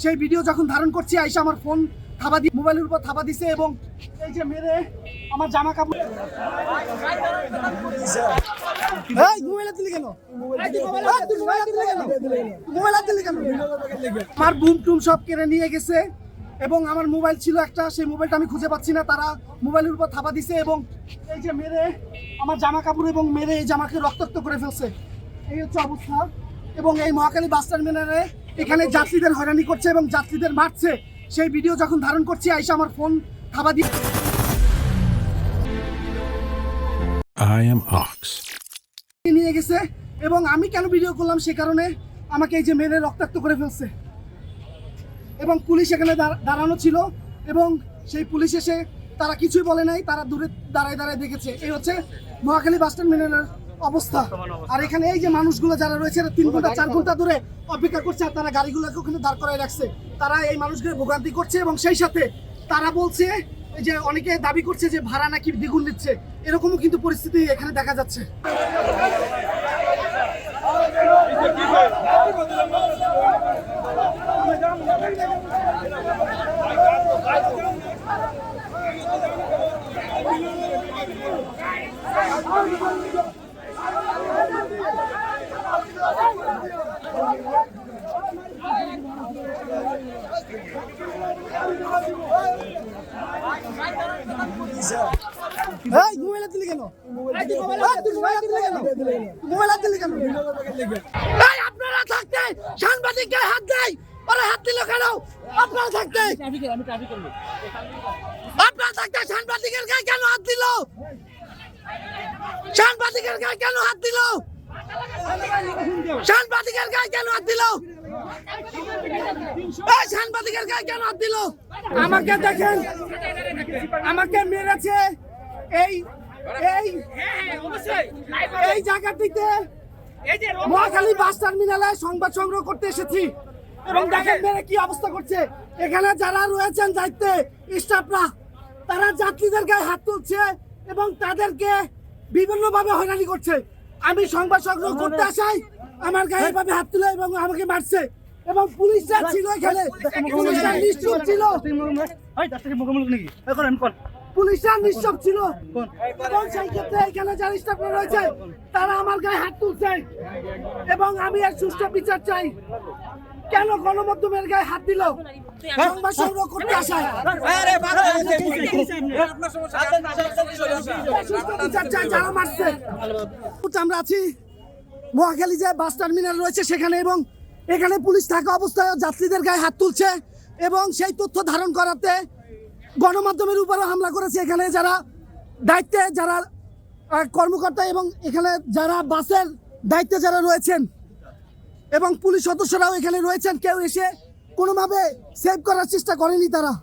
সেই ভিডিও যখন ধারণ করছি আইসা আমার ফোন থাবা দিয়ে মোবাইলের উপর থাবা দিছে এবং এই যে মেরে আমার জামা কাপড় আমার বুম টুম সব কেড়ে নিয়ে গেছে এবং আমার মোবাইল ছিল একটা, সেই মোবাইলটা আমি খুঁজে পাচ্ছি না। তারা মোবাইলের উপর থাবা দিছে এবং এই যে মেরে আমার জামা কাপড় এবং মেরে এই জামাকে রক্তাক্ত করে ফেলছে। এই হচ্ছে অবস্থা। এবং এই মহাখালী বাস টার্মিনালে এখানে যাত্রীদের হয়রানি করছে এবং যাত্রীদের মারছে। সেই ভিডিও যখন ধারণ করছি আইসা আমার ফোন থাবা দিয়ে নিয়ে গেছে এবং আমি কেন ভিডিও করলাম সে কারণে আমাকে এই যে মেরে রক্তাক্ত করে ফেলছে। এবং পুলিশ এখানে দাঁড়ানো ছিল এবং সেই পুলিশ এসে তারা কিছুই বলে নাই, তারা দূরে দাঁড়ায় দাঁড়ায় দেখেছে। এই হচ্ছে মহাখালী বাস টার্মিনালের অবস্থা। আর এখানে এই যে মানুষগুলো যারা রয়েছে 3 ঘন্টা 4 ঘন্টা ধরে অপেক্ষা করছে আর তারা গাড়িগুলোকে ওখানে দাঁড় করায় রাখছে। তারা এই মানুষগুলো ভোগান্তি করছে এবং সেই সাথে তারা বলছে যে অনেকে দাবি করছে যে ভাড়া নাকি দ্বিগুণ নিচ্ছে, এরকমও কিন্তু পরিস্থিতি এখানে দেখা যাচ্ছে। আপনারা থাকতে সাংবাদিক গায়ে হাত দেয়, ওরা হাত দিল কেন? আপনারা থাকতে সাংবাদিকের গায়ে কেন হাত দিল? সাংবাদিকের গায়ে কেন হাত দিল? সাংবাদিকের গায়ে কেন হাত দিল? সাংবাদিকের গায়ে কেন হাত দিল? আমাকে দেখেন, আমাকে মেরেছে এই এই এই জায়গাটিতে মহাখালী বাস টার্মিনালে সংবাদ সংগ্রহ করতে এসেছি এবং দেখেন মেরে কি অবস্থা করছে। এখানে যারা রয়েছেন দায়িত্বে স্টাফরা, তারা যাত্রীদের গায়ে হাত তুলছে এবং তাদেরকে বিভিন্নভাবে হয়রানি করছে। আমি সংবাদ সংগ্রহ করতে আসাই আমার গায়ে এভাবে হাত তুলে এবং আমাকে মারছে এবং পুলিশরা ছিল এখানে, পুলিশরা নিশ্চুপ ছিল, পুলিশরা নিশ্চুপ ছিল এবং সেই ক্ষেত্রে এখানে যারা স্টাফরা রয়েছে তারা আমার গায়ে হাত তুলছে এবং আমি এর সুষ্ঠু বিচার চাই। কেন গণমাধ্যমের গায়ে হাত দিল? সংবাদ সংগ্রহ করতে আসায় যারা মারছে। আমরা আছি মহাখালী যে বাস টার্মিনাল রয়েছে সেখানে এবং এখানে পুলিশ থাকা অবস্থায় যাত্রীদের গায়ে হাত তুলছে এবং সেই তথ্য ধারণ করাতে গণমাধ্যমের উপরে হামলা করেছে। এখানে যারা দায়িত্বে যারা কর্মকর্তা এবং এখানে যারা বাসের দায়িত্বে যারা রয়েছেন এবং পুলিশ সদস্যরাও এখানে রয়েছেন, কেউ এসে কোনোভাবে সেভ করার চেষ্টা করেনি তারা।